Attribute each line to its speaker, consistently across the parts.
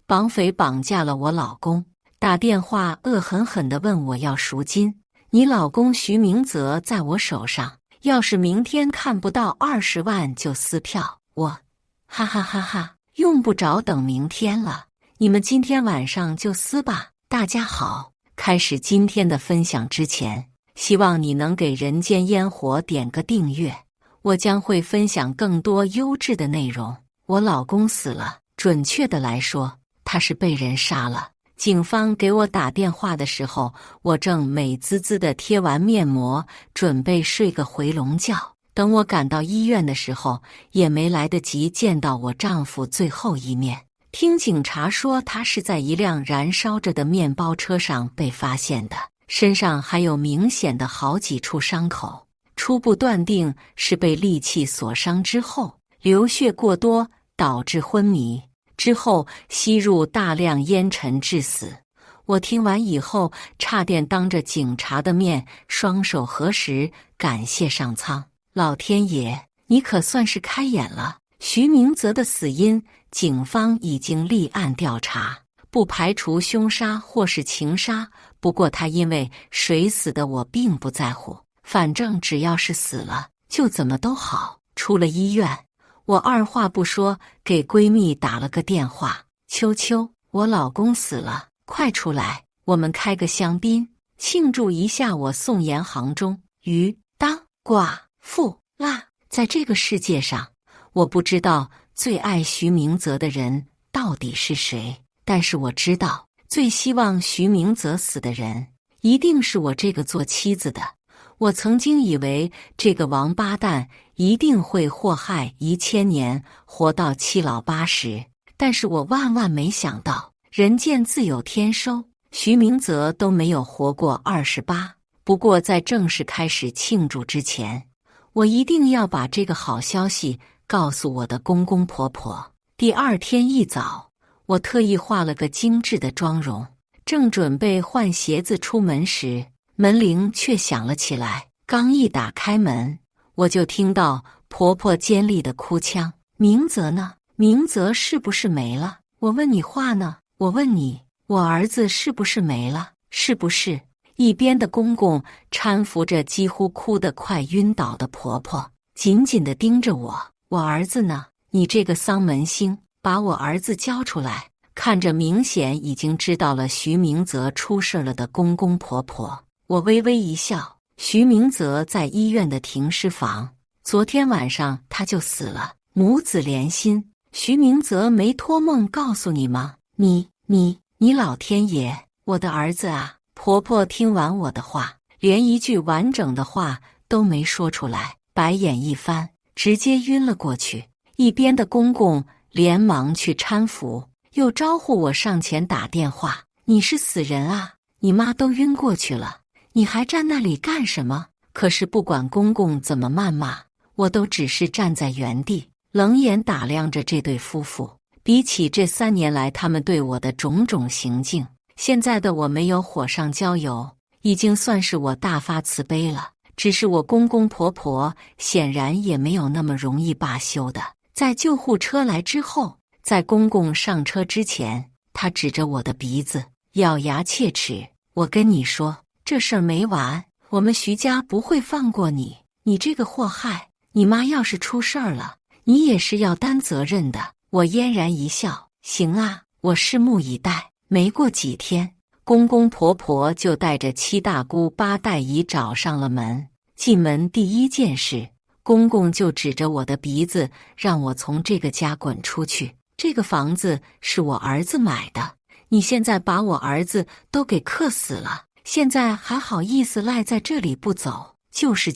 Speaker 1: 绑匪绑架了我老公，打电话恶狠狠地问我要赎金。你老公徐明泽在我手上，要是明天看不到20万就撕票。我，哈哈哈哈，用不着等明天了，你们今天晚上就撕吧。大家好，开始今天的分享之前，希望你能给人间烟火点个订阅，我将会分享更多优质的内容。我老公死了，准确的来说，他是被人杀了。警方给我打电话的时候，我正美滋滋地贴完面膜，准备睡个回笼觉。等我赶到医院的时候，也没来得及见到我丈夫最后一面。听警察说，他是在一辆燃烧着的面包车上被发现的，身上还有明显的好几处伤口，初步断定是被利器所伤之后流血过多导致昏迷，之后吸入大量烟尘致死。我听完以后，差点当着警察的面双手合十，感谢上苍。老天爷，你可算是开眼了！徐明泽的死因，警方已经立案调查，不排除凶杀或是情杀。不过他因为谁死的我并不在乎，反正只要是死了，就怎么都好。出了医院，我二话不说给闺蜜打了个电话：秋秋，我老公死了，快出来，我们开个香槟，庆祝一下我宋延行中鱼当寡妇啦！在这个世界上，我不知道最爱徐明泽的人到底是谁，但是我知道最希望徐明泽死的人一定是我这个做妻子的。我曾经以为这个王八蛋一定会祸害1000年，活到七老八十，但是我万万没想到，人见自有天收，徐明泽都没有活过28。不过在正式开始庆祝之前，我一定要把这个好消息告诉我的公公婆婆。第二天一早，我特意化了个精致的妆容，正准备换鞋子出门时，门铃却响了起来。刚一打开门，我就听到婆婆尖利的哭腔：明泽呢？明泽是不是没了？我问你话呢，我问你，我儿子是不是没了？是不是？一边的公公搀扶着几乎哭得快晕倒的婆婆，紧紧地盯着我：我儿子呢？你这个丧门星，把我儿子交出来！看着明显已经知道了徐明泽出事了的公公婆婆，我微微一笑。徐明泽在医院的停尸房，昨天晚上他就死了，母子连心。徐明泽没托梦告诉你吗？你老天爷，我的儿子啊！婆婆听完我的话，连一句完整的话都没说出来，白眼一翻，直接晕了过去。一边的公公连忙去搀扶，又招呼我上前打电话：你是死人啊，你妈都晕过去了，你还站那里干什么？可是不管公公怎么谩骂，我都只是站在原地，冷眼打量着这对夫妇。比起这3年来他们对我的种种行径，现在的我没有火上浇油，已经算是我大发慈悲了。只是我公公婆婆显然也没有那么容易罢休的。在救护车来之后，在公公上车之前，他指着我的鼻子，咬牙切齿：我跟你说，这事儿没完，我们徐家不会放过你，你这个祸害，你妈要是出事儿了，你也是要担责任的。我嫣然一笑：行啊，我拭目以待。没过几天，公公婆婆就带着7大姑8大姨找上了门。进门第一件事，公公就指着我的鼻子，让我从这个家滚出去。这个房子是我儿子买的，你现在把我儿子都给克死了，现在还好意思赖在这里不走？就是，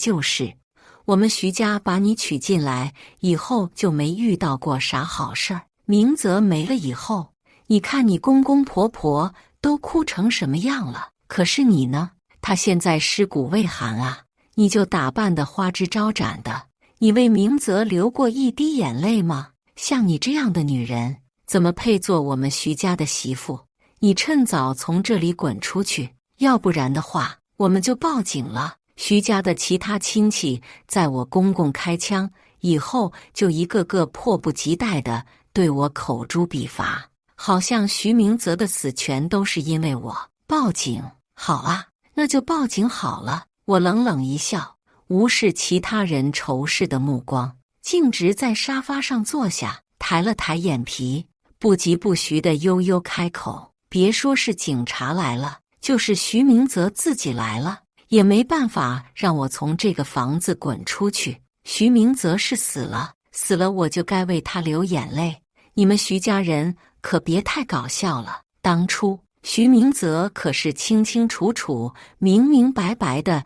Speaker 1: 我们徐家把你娶进来以后就没遇到过啥好事儿。明泽没了以后，你看你公公婆婆都哭成什么样了，可是你呢？他现在尸骨未寒啊，你就打扮得花枝招展的，你为明泽流过一滴眼泪吗？像你这样的女人，怎么配做我们徐家的媳妇？你趁早从这里滚出去，要不然的话，我们就报警了。徐家的其他亲戚在我公公开枪以后，就一个个迫不及待地对我口诛笔伐。好像徐明泽的死全都是因为我。报警？好啊，那就报警好了。我冷冷一笑，无视其他人仇视的目光，径直在沙发上坐下，抬了抬眼皮，不疾不徐地悠悠开口：别说是警察来了，就是徐明泽自己来了，也没办法让我从这个房子滚出去。徐明泽是死了，死了我就该为他流眼泪。你们徐家人可别太搞笑了，当初徐明泽可是清清楚楚、明明白白的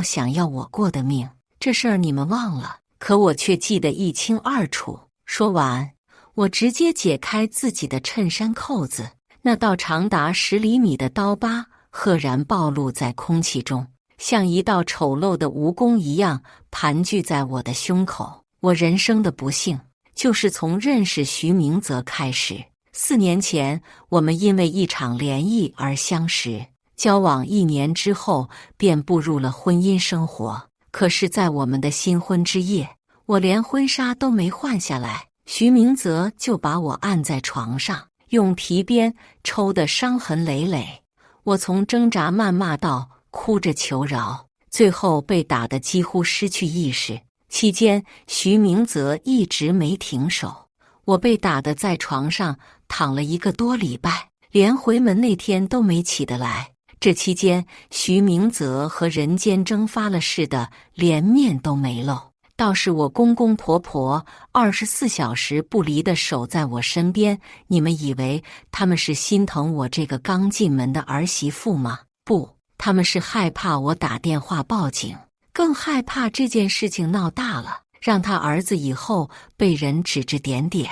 Speaker 1: 想要我过的命，这事儿你们忘了，可我却记得一清二楚。说完，我直接解开自己的衬衫扣子，那道长达10厘米的刀疤赫然暴露在空气中，像一道丑陋的蜈蚣一样盘踞在我的胸口。我人生的不幸，就是从认识徐明泽开始。4年前，我们因为一场联谊而相识，交往1年之后便步入了婚姻生活。可是在我们的新婚之夜，我连婚纱都没换下来，徐明泽就把我按在床上，用皮鞭抽得伤痕累累。我从挣扎谩骂到哭着求饶，最后被打得几乎失去意识。期间，徐明泽一直没停手，我被打得在床上躺了1个多礼拜，连回门那天都没起得来。这期间，徐明泽和人间蒸发了似的，连面都没露。倒是我公公婆婆24小时不离地守在我身边，你们以为他们是心疼我这个刚进门的儿媳妇吗？不，他们是害怕我打电话报警，更害怕这件事情闹大了，让他儿子以后被人指指点点。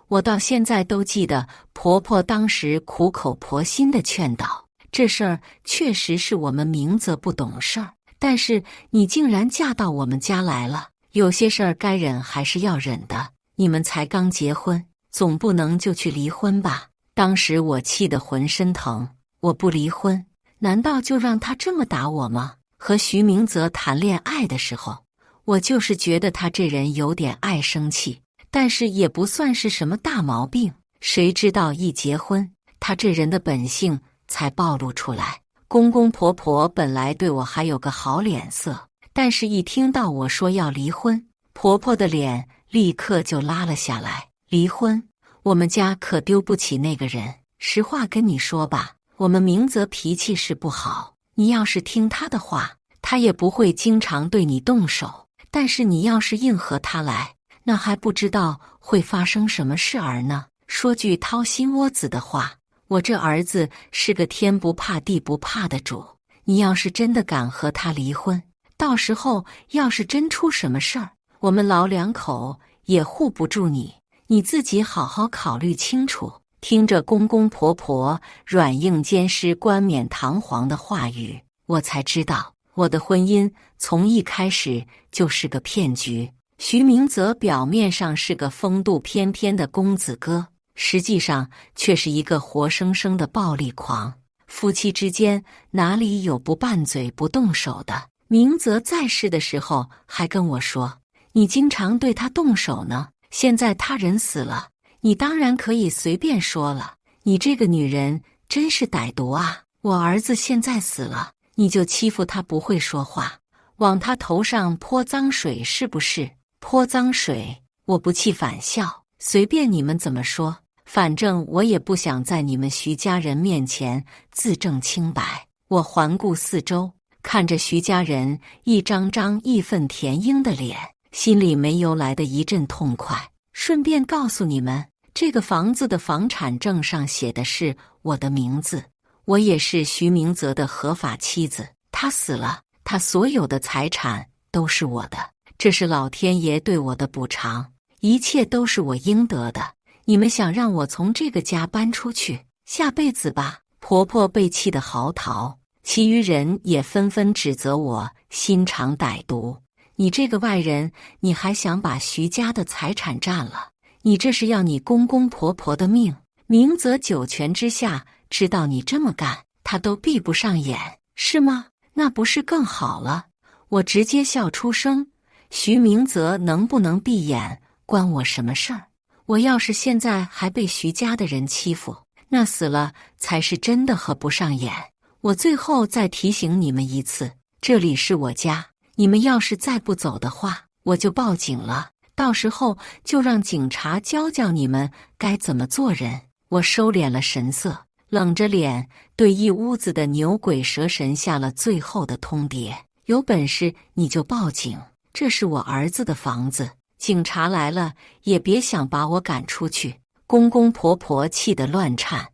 Speaker 1: 我到现在都记得婆婆当时苦口婆心的劝导，这事儿确实是我们明泽不懂事儿，但是你竟然嫁到我们家来了，有些事儿该忍还是要忍的。你们才刚结婚，总不能就去离婚吧？当时我气得浑身疼，我不离婚，难道就让他这么打我吗？和徐明泽谈恋爱的时候，我就是觉得他这人有点爱生气，但是也不算是什么大毛病。谁知道一结婚，他这人的本性才暴露出来。公公婆婆本来对我还有个好脸色，但是一听到我说要离婚，婆婆的脸立刻就拉了下来。离婚？我们家可丢不起那个人。实话跟你说吧，我们明泽脾气是不好，你要是听他的话，他也不会经常对你动手。但是你要是硬和他来，那还不知道会发生什么事儿呢。说句掏心窝子的话，我这儿子是个天不怕地不怕的主，你要是真的敢和他离婚，到时候要是真出什么事儿，我们老两口也护不住你，你自己好好考虑清楚。听着公公婆婆软硬兼施、冠冕堂皇的话语，我才知道我的婚姻从一开始就是个骗局。徐明泽表面上是个风度翩翩的公子哥，实际上却是一个活生生的暴力狂。夫妻之间哪里有不拌嘴不动手的？明泽在世的时候还跟我说，你经常对他动手呢，现在他人死了，你当然可以随便说了。你这个女人真是歹毒啊！我儿子现在死了，你就欺负他不会说话，往他头上泼脏水是不是？泼脏水？我不气反笑，随便你们怎么说，反正我也不想在你们徐家人面前自证清白。我环顾四周，看着徐家人一张张义愤填膺的脸，心里没由来的一阵痛快。顺便告诉你们，这个房子的房产证上写的是我的名字，我也是徐明泽的合法妻子。他死了，他所有的财产都是我的，这是老天爷对我的补偿，一切都是我应得的。你们想让我从这个家搬出去，下辈子吧！婆婆被气得嚎啕，其余人也纷纷指责我心肠歹毒。你这个外人，你还想把徐家的财产占了？你这是要你公公婆婆的命！明泽九泉之下，知道你这么干，他都闭不上眼，是吗？那不是更好了？我直接笑出声。徐明泽能不能闭眼，关我什么事儿？我要是现在还被徐家的人欺负，那死了才是真的合不上眼。我最后再提醒你们一次，这里是我家，你们要是再不走的话，我就报警了，到时候就让警察教你们该怎么做人。我收敛了神色，冷着脸对一屋子的牛鬼蛇神下了最后的通牒：有本事你就报警，这是我儿子的房子，警察来了也别想把我赶出去。公公婆婆气得乱颤，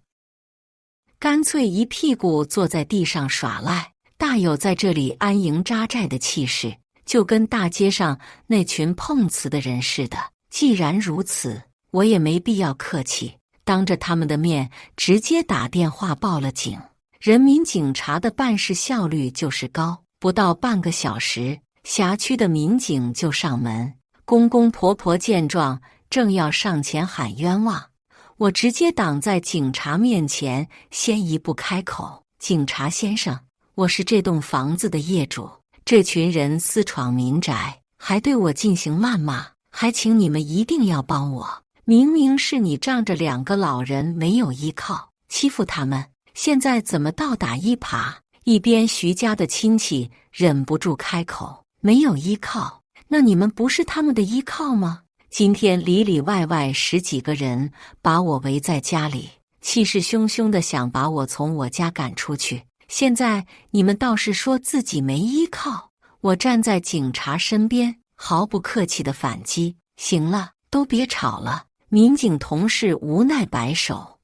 Speaker 1: 干脆一屁股坐在地上耍赖，大有在这里安营扎寨的气势，就跟大街上那群碰瓷的人似的。既然如此，我也没必要客气，当着他们的面直接打电话报了警。人民警察的办事效率就是高，不到半个小时，辖区的民警就上门。公公婆婆见状，正要上前喊冤枉，我直接挡在警察面前，先一步开口：警察先生，我是这栋房子的业主，这群人私闯民宅，还对我进行谩骂，还请你们一定要帮我。明明是你仗着2个老人没有依靠，欺负他们，现在怎么倒打一耙？一边徐家的亲戚忍不住开口：没有依靠？那你们不是他们的依靠吗？今天里里外外10几个人把我围在家里，气势汹汹地想把我从我家赶出去，现在你们倒是说自己没依靠。我站在警察身边，毫不客气地反击：行了，都别吵了。民警同事无奈摆手，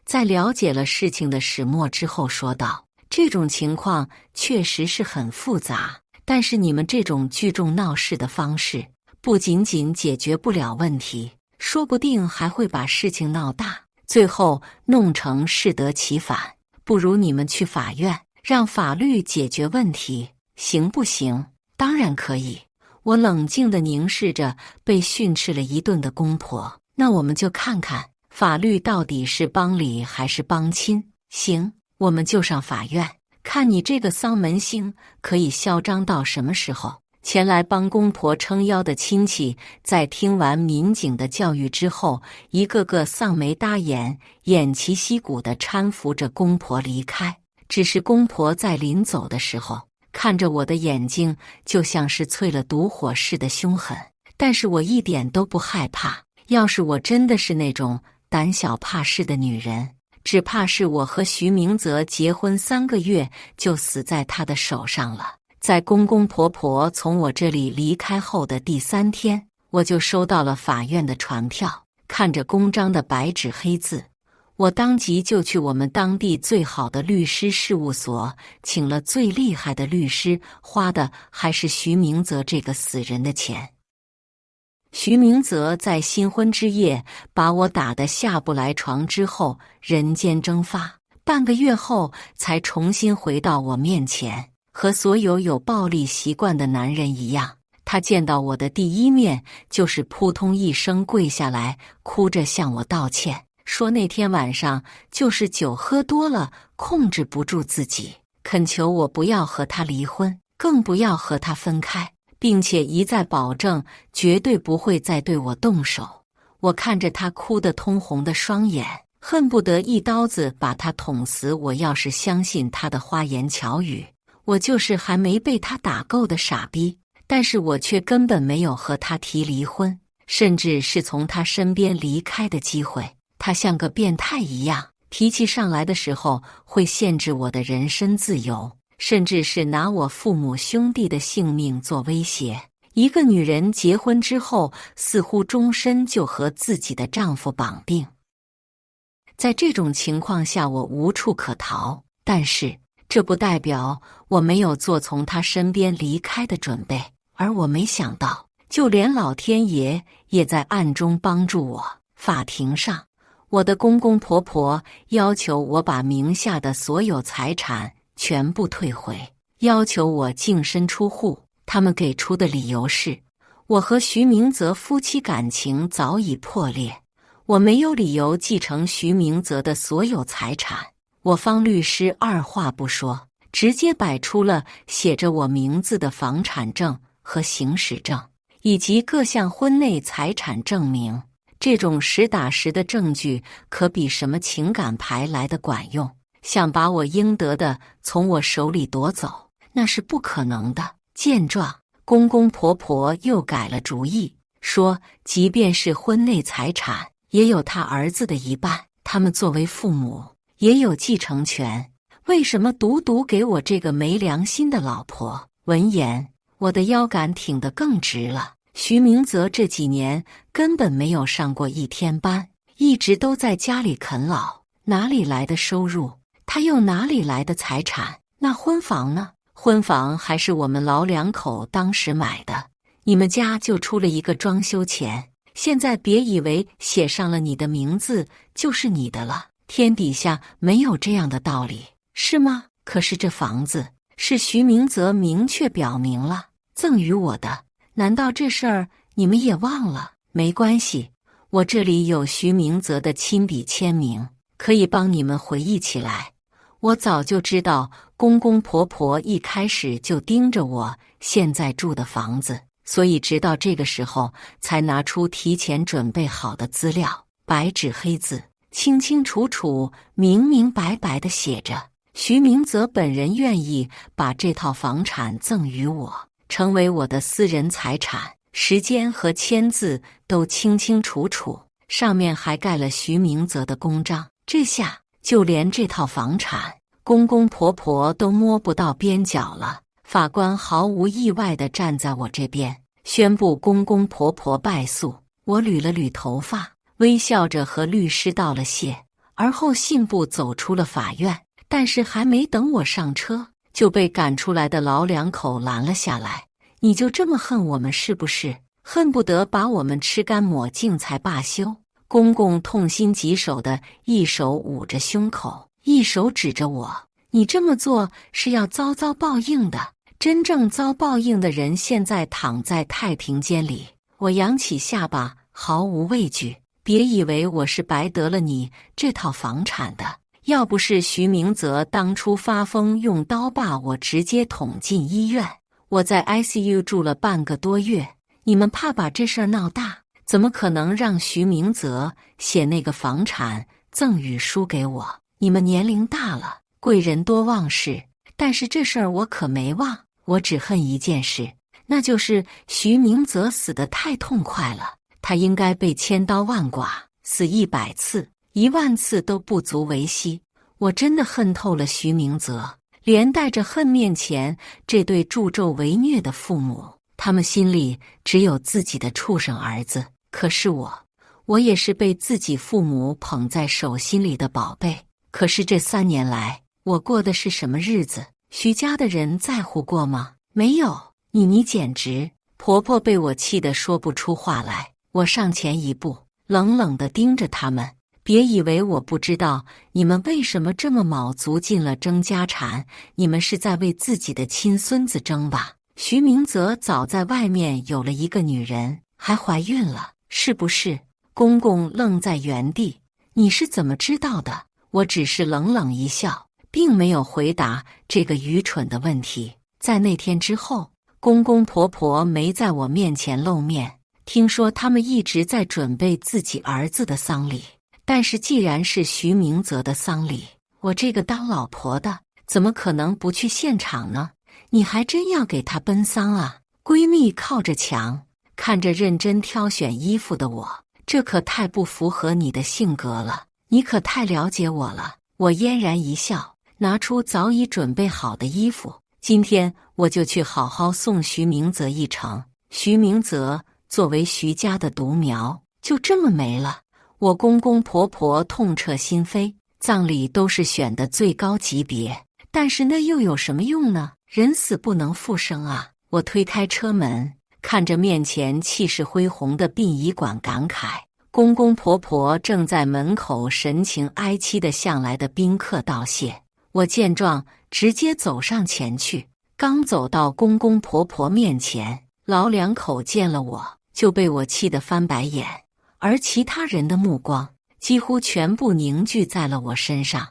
Speaker 1: 在了解了事情的始末之后说道：这种情况确实是很复杂，但是你们这种聚众闹事的方式，不仅仅解决不了问题，说不定还会把事情闹大，最后弄成适得其反。不如你们去法院，让法律解决问题，行不行？当然可以。我冷静地凝视着被训斥了一顿的公婆，那我们就看看法律到底是帮理还是帮亲。行，我们就上法院，看你这个丧门星可以嚣张到什么时候。前来帮公婆撑腰的亲戚，在听完民警的教育之后，一个个丧眉搭眼，偃旗息鼓地搀扶着公婆离开。只是公婆在临走的时候，看着我的眼睛就像是淬了毒火似的凶狠，但是我一点都不害怕。要是我真的是那种胆小怕事的女人，只怕是我和徐明泽结婚3个月就死在他的手上了。在公公婆婆从我这里离开后的第3天，我就收到了法院的传票。看着公章的白纸黑字，我当即就去我们当地最好的律师事务所，请了最厉害的律师，花的还是徐明泽这个死人的钱。徐明泽在新婚之夜把我打得下不来床之后，人间蒸发，半个月后才重新回到我面前。和所有有暴力习惯的男人一样，他见到我的第一面就是扑通一声跪下来，哭着向我道歉，说那天晚上就是酒喝多了，控制不住自己，恳求我不要和他离婚，更不要和他分开，并且一再保证绝对不会再对我动手。我看着他哭得通红的双眼，恨不得一刀子把他捅死。我要是相信他的花言巧语，我就是还没被他打够的傻逼，但是我却根本没有和他提离婚，甚至是从他身边离开的机会。他像个变态一样，脾气上来的时候会限制我的人身自由，甚至是拿我父母兄弟的性命做威胁。一个女人结婚之后，似乎终身就和自己的丈夫绑定。在这种情况下，我无处可逃，但是这不代表我没有做从他身边离开的准备，而我没想到，就连老天爷也在暗中帮助我。法庭上，我的公公婆婆要求我把名下的所有财产全部退回，要求我净身出户。他们给出的理由是，我和徐明泽夫妻感情早已破裂，我没有理由继承徐明泽的所有财产。我方律师二话不说，直接摆出了写着我名字的房产证和行驶证，以及各项婚内财产证明。这种实打实的证据可比什么情感牌来的管用。想把我应得的从我手里夺走，那是不可能的。见状，公公婆婆又改了主意，说即便是婚内财产，也有他儿子的一半，他们作为父母也有继承权，为什么独独给我这个没良心的老婆？闻言，我的腰杆挺得更直了。徐明泽这几年根本没有上过一天班，一直都在家里啃老，哪里来的收入？他又哪里来的财产？那婚房呢？婚房还是我们老两口当时买的，你们家就出了一个装修钱。现在别以为写上了你的名字就是你的了，天底下没有这样的道理，是吗？可是这房子是徐明泽明确表明了赠与我的，难道这事儿你们也忘了？没关系，我这里有徐明泽的亲笔签名，可以帮你们回忆起来。我早就知道公公婆婆一开始就盯着我现在住的房子，所以直到这个时候才拿出提前准备好的资料，白纸黑字，清清楚楚、明明白白地写着徐明泽本人愿意把这套房产赠与我，成为我的私人财产，时间和签字都清清楚楚，上面还盖了徐明泽的公章。这下就连这套房产，公公婆婆都摸不到边角了。法官毫无意外地站在我这边，宣布公公婆婆败诉。我捋了捋头发，微笑着和律师道了谢，而后信步走出了法院。但是还没等我上车，就被赶出来的老两口拦了下来。你就这么恨我们是不是？恨不得把我们吃干抹净才罢休？公公痛心疾首的一手捂着胸口，一手指着我，你这么做是要遭报应的。真正遭报应的人现在躺在太平间里。我扬起下巴，毫无畏惧。别以为我是白得了你这套房产的，要不是徐明泽当初发疯用刀把我直接捅进医院，我在 ICU 住了半个多月，你们怕把这事儿闹大，怎么可能让徐明泽写那个房产赠与书给我？你们年龄大了，贵人多忘事，但是这事儿我可没忘。我只恨一件事，那就是徐明泽死得太痛快了，他应该被千刀万剐，死100次、10000次都不足为惜。我真的恨透了徐明泽，连带着恨面前这对助纣为虐的父母。他们心里只有自己的畜生儿子，可是我也是被自己父母捧在手心里的宝贝。可是这3年来，我过的是什么日子？徐家的人在乎过吗？没有。你简直……婆婆被我气得说不出话来。我上前一步，冷冷地盯着他们。别以为我不知道你们为什么这么卯足劲了争家产，你们是在为自己的亲孙子争吧？徐明泽早在外面有了一个女人，还怀孕了，是不是？公公愣在原地。你是怎么知道的？我只是冷冷一笑，并没有回答这个愚蠢的问题。在那天之后，公公婆婆没在我面前露面，听说他们一直在准备自己儿子的丧礼。但是既然是徐明泽的丧礼，我这个当老婆的怎么可能不去现场呢？你还真要给他奔丧啊？闺蜜靠着墙，看着认真挑选衣服的我，这可太不符合你的性格了，你可太了解我了。我嫣然一笑，拿出早已准备好的衣服，今天我就去好好送徐明泽一程。徐明泽作为徐家的独苗，就这么没了。我公公婆婆痛彻心扉，葬礼都是选的最高级别，但是那又有什么用呢？人死不能复生啊！我推开车门，看着面前气势恢宏的殡仪馆，感慨。公公婆婆正在门口神情哀戚地向来的宾客道谢。我见状，直接走上前去，刚走到公公婆婆面前，老两口见了我就被我气得翻白眼，而其他人的目光几乎全部凝聚在了我身上。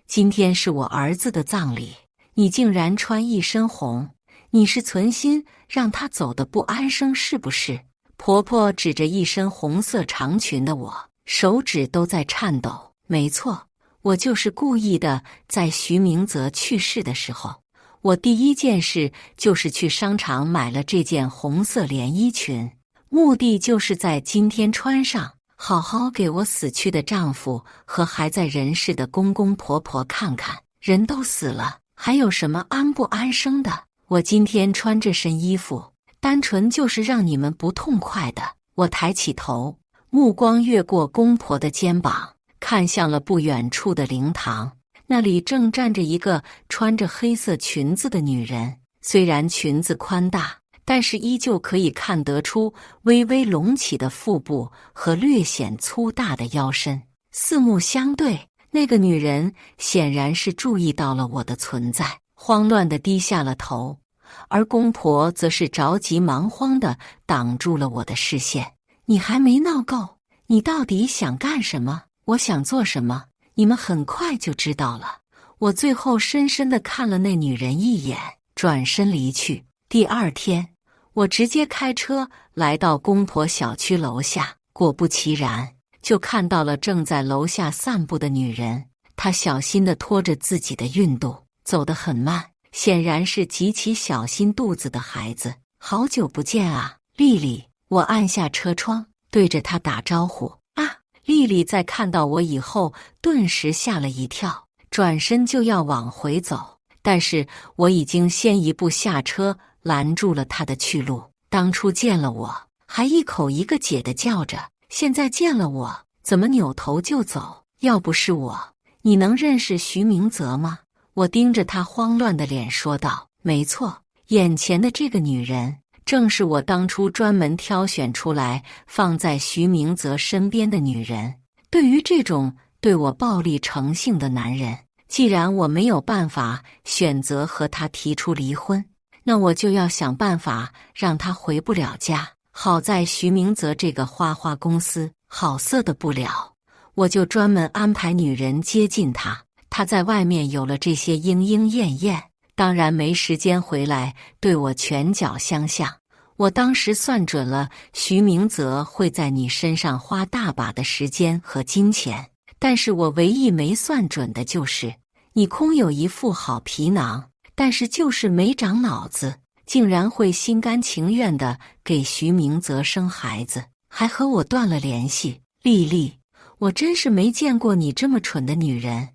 Speaker 1: 今天是我儿子的葬礼，你竟然穿一身红，你是存心让他走得不安生是不是？婆婆指着一身红色长裙的我，手指都在颤抖。没错，我就是故意的。在徐明泽去世的时候，我第一件事就是去商场买了这件红色连衣裙，目的就是在今天穿上，好好给我死去的丈夫和还在人世的公公婆婆看看，人都死了，还有什么安不安生的？我今天穿这身衣服，单纯就是让你们不痛快的。我抬起头，目光越过公婆的肩膀，看向了不远处的灵堂，那里正站着一个穿着黑色裙子的女人。虽然裙子宽大，但是依旧可以看得出微微隆起的腹部和略显粗大的腰身。四目相对，那个女人显然是注意到了我的存在，慌乱地低下了头，而公婆则是着急忙慌地挡住了我的视线。你还没闹够，你到底想干什么？我想做什么，你们很快就知道了。我最后深深地看了那女人一眼，转身离去。第二天，我直接开车来到公婆小区楼下，果不其然，就看到了正在楼下散步的女人。她小心地拖着自己的孕肚，走得很慢，显然是极其小心肚子的孩子。好久不见啊，丽丽！我按下车窗，对着她打招呼。啊！丽丽在看到我以后，顿时吓了一跳，转身就要往回走，但是我已经先一步下车，拦住了她的去路。当初见了我，还一口一个姐的叫着，现在见了我，怎么扭头就走？要不是我，你能认识徐明泽吗？我盯着她慌乱的脸说道。没错，眼前的这个女人正是我当初专门挑选出来放在徐明泽身边的女人。对于这种对我暴力成性的男人，既然我没有办法选择和他提出离婚，那我就要想办法让他回不了家。好在徐明泽这个花花公司好色的不了，我就专门安排女人接近他。他在外面有了这些莺莺燕燕，当然没时间回来对我拳脚相向。我当时算准了徐明泽会在你身上花大把的时间和金钱，但是我唯一没算准的就是你空有一副好皮囊，但是就是没长脑子，竟然会心甘情愿地给徐明泽生孩子，还和我断了联系。丽丽，我真是没见过你这么蠢的女人。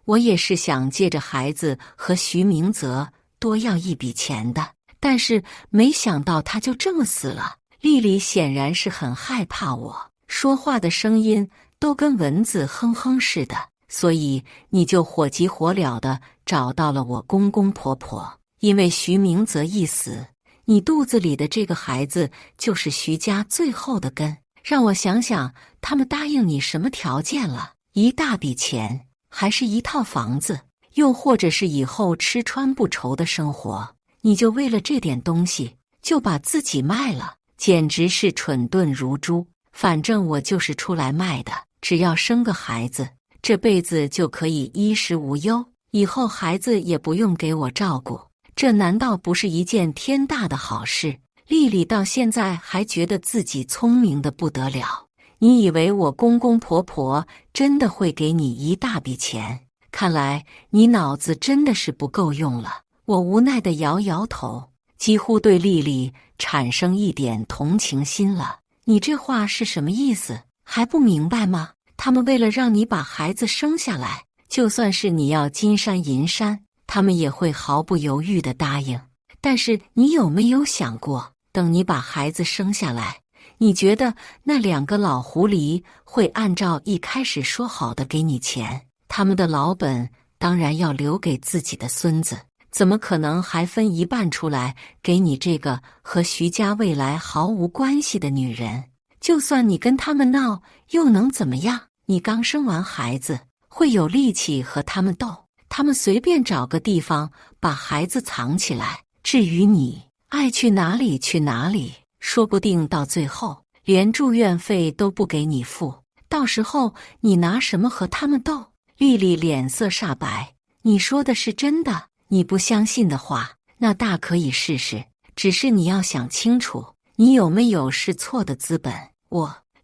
Speaker 1: 我也是想借着孩子和徐明泽多要一笔钱的，但是没想到他就这么死了。丽丽显然是很害怕我，说话的声音都跟蚊子哼哼似的，所以你就火急火燎地找到了我公公婆婆。因为徐明泽一死，你肚子里的这个孩子就是徐家最后的根。让我想想，他们答应你什么条件了？一大笔钱，还是一套房子，又或者是以后吃穿不愁的生活？你就为了这点东西就把自己卖了，简直是蠢钝如猪。反正我就是出来卖的，只要生个孩子，这辈子就可以衣食无忧，以后孩子也不用给我照顾，这难道不是一件天大的好事？丽丽到现在还觉得自己聪明得不得了。你以为我公公婆婆真的会给你一大笔钱？看来你脑子真的是不够用了。我无奈地摇摇头，几乎对丽丽产生一点同情心了。你这话是什么意思？还不明白吗？他们为了让你把孩子生下来，就算是你要金山银山，他们也会毫不犹豫地答应。但是你有没有想过，等你把孩子生下来，你觉得那两个老狐狸会按照一开始说好的给你钱？他们的老本当然要留给自己的孙子，怎么可能还分一半出来给你这个和徐家未来毫无关系的女人？就算你跟他们闹，又能怎么样？你刚生完孩子，会有力气和他们斗，他们随便找个地方把孩子藏起来。至于你，爱去哪里去哪里，说不定到最后连住院费都不给你付，到时候你拿什么和他们斗？丽丽脸色煞白。你说的是真的？你不相信的话，那大可以试试，只是你要想清楚，你有没有试错的资本？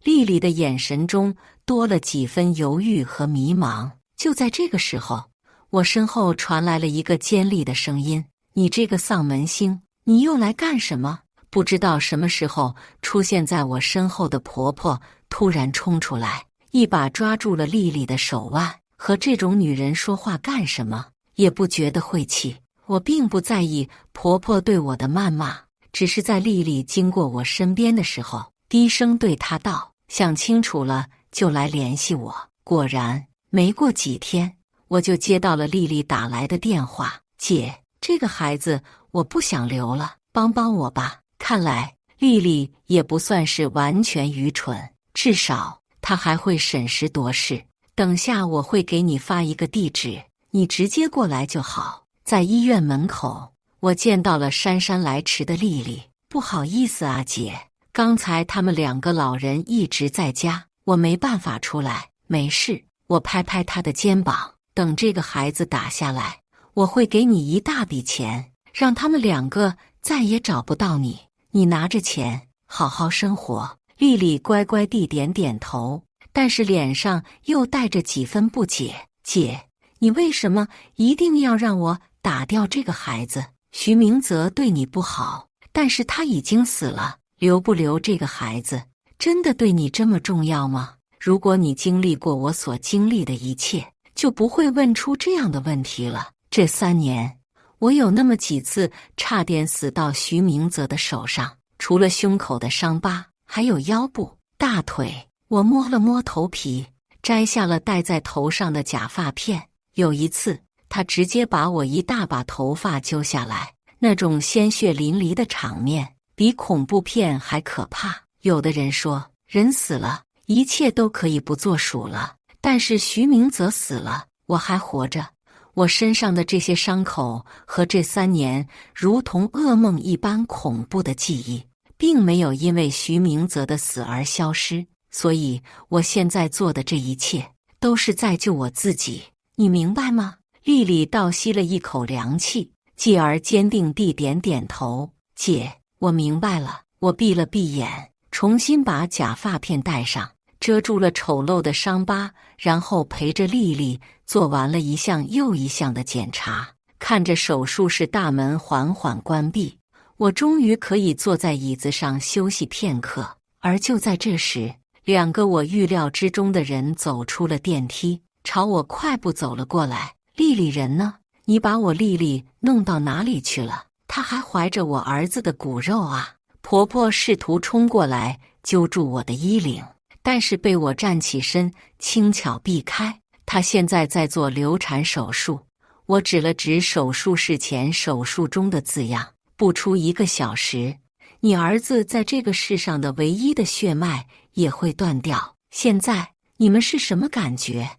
Speaker 1: 丽丽的眼神中多了几分犹豫和迷茫。就在这个时候，我身后传来了一个尖利的声音：你这个丧门星，你又来干什么？不知道什么时候出现在我身后的婆婆突然冲出来，一把抓住了丽丽的手腕。和这种女人说话干什么？也不觉得晦气。我并不在意婆婆对我的谩骂，只是在丽丽经过我身边的时候，低声对她道：想清楚了就来联系我。果然，没过几天，我就接到了丽丽打来的电话：姐，这个孩子我不想留了，帮帮我吧。看来丽丽也不算是完全愚蠢，至少她还会审时度势。等下我会给你发一个地址，你直接过来就好。在医院门口，我见到了姗姗来迟的丽丽。不好意思啊，姐，刚才他们2个老人一直在家，我没办法出来。没事，我拍拍她的肩膀，等这个孩子打下来，我会给你一大笔钱，让他们2个再也找不到你。你拿着钱，好好生活。丽丽乖乖地点点头，但是脸上又带着几分不解：姐，你为什么一定要让我打掉这个孩子？徐明泽对你不好，但是他已经死了，留不留这个孩子，真的对你这么重要吗？如果你经历过我所经历的一切，就不会问出这样的问题了。这3年，我有那么几次差点死到徐明泽的手上，除了胸口的伤疤，还有腰部、大腿。我摸了摸头皮，摘下了戴在头上的假发片。有一次，他直接把我一大把头发揪下来，那种鲜血淋漓的场面比恐怖片还可怕。有的人说，人死了，一切都可以不作数了，但是徐明泽死了，我还活着。我身上的这些伤口和这3年如同噩梦一般恐怖的记忆，并没有因为徐明泽的死而消失。所以我现在做的这一切都是在救我自己，你明白吗？丽丽倒吸了一口凉气，继而坚定地点点头：姐，我明白了。我闭了闭眼，重新把假发片戴上，遮住了丑陋的伤疤，然后陪着丽丽做完了一项又一项的检查。看着手术室大门缓缓关闭，我终于可以坐在椅子上休息片刻。而就在这时，2个我预料之中的人走出了电梯，朝我快步走了过来。丽丽人呢？你把我丽丽弄到哪里去了？她还怀着我儿子的骨肉啊！婆婆试图冲过来揪住我的衣领，但是被我站起身轻巧避开。她现在在做流产手术。我指了指手术室前手术中的字样，不出1个小时，你儿子在这个世上的唯一的血脉也会断掉。现在你们是什么感觉？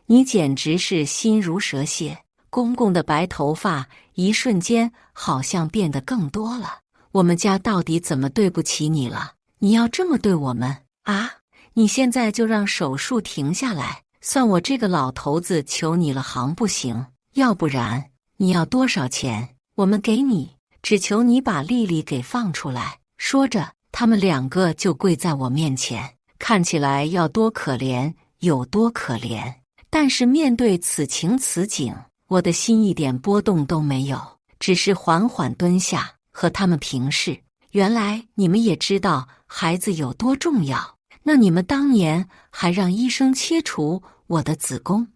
Speaker 1: 你简直是心如蛇蝎。公公的白头发一瞬间好像变得更多了。我们家到底怎么对不起你了？你要这么对我们啊？你现在就让手术停下来，算我这个老头子求你了行不行？要不然你要多少钱，我们给你，只求你把丽丽给放出来。说着，他们2个就跪在我面前，看起来要多可怜有多可怜。但是面对此情此景，我的心一点波动都没有，只是缓缓蹲下和他们平视。原来你们也知道孩子有多重要，那你们当年还让医生切除我的子宫。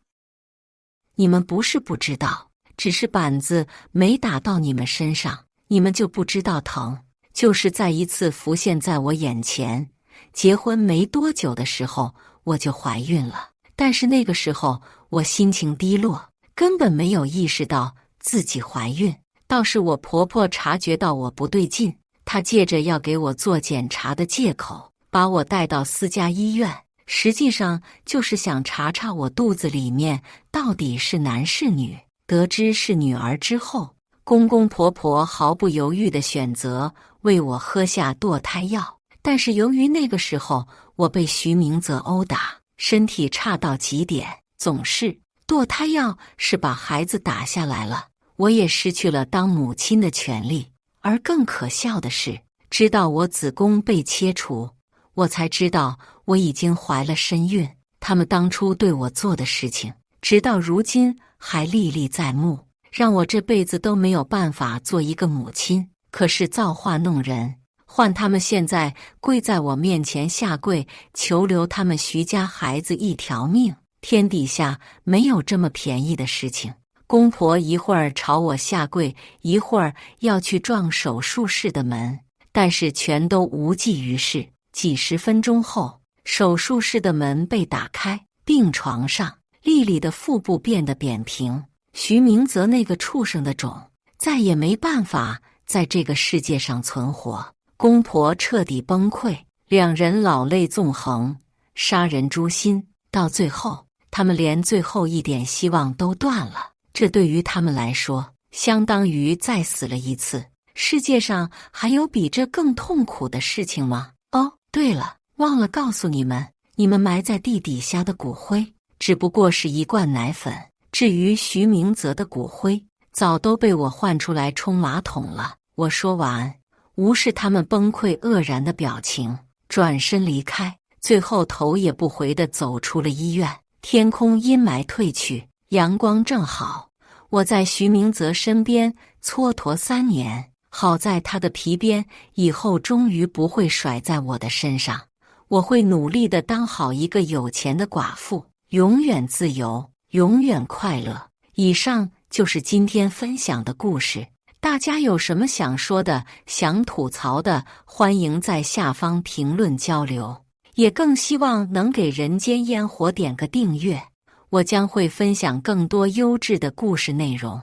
Speaker 1: 你们不是不知道，只是板子没打到你们身上，你们就不知道疼。就是再一次浮现在我眼前，结婚没多久的时候我就怀孕了，但是那个时候我心情低落，根本没有意识到自己怀孕。倒是我婆婆察觉到我不对劲，她借着要给我做检查的借口，把我带到私家医院，实际上就是想查查我肚子里面到底是男是女。得知是女儿之后，公公婆婆毫不犹豫地选择为我喝下堕胎药。但是由于那个时候我被徐明泽殴打，身体差到极点，总是堕胎药是把孩子打下来了，我也失去了当母亲的权利。而更可笑的是，直到我子宫被切除，我才知道我已经怀了身孕。他们当初对我做的事情，直到如今还历历在目，让我这辈子都没有办法做一个母亲。可是造化弄人，换他们现在跪在我面前下跪，求留他们徐家孩子一条命。天底下没有这么便宜的事情。公婆一会儿朝我下跪，一会儿要去撞手术室的门，但是全都无济于事。几十分钟后，手术室的门被打开，病床上，丽丽的腹部变得扁平，徐明泽那个畜生的种再也没办法在这个世界上存活。公婆彻底崩溃，两人老泪纵横，杀人诛心，到最后他们连最后一点希望都断了。这对于他们来说，相当于再死了一次。世界上还有比这更痛苦的事情吗？哦，对了，忘了告诉你们，你们埋在地底下的骨灰只不过是一罐奶粉。至于徐明泽的骨灰，早都被我换出来冲马桶了。我说完，无视他们崩溃愕然的表情，转身离开，最后头也不回地走出了医院。天空阴霾褪去，阳光正好。我在徐明泽身边蹉跎3年，好在他的皮鞭以后终于不会甩在我的身上。我会努力地当好一个有钱的寡妇，永远自由，永远快乐。以上就是今天分享的故事。大家有什么想说的、想吐槽的，欢迎在下方评论交流。也更希望能给人间烟火点个订阅，我将会分享更多优质的故事内容。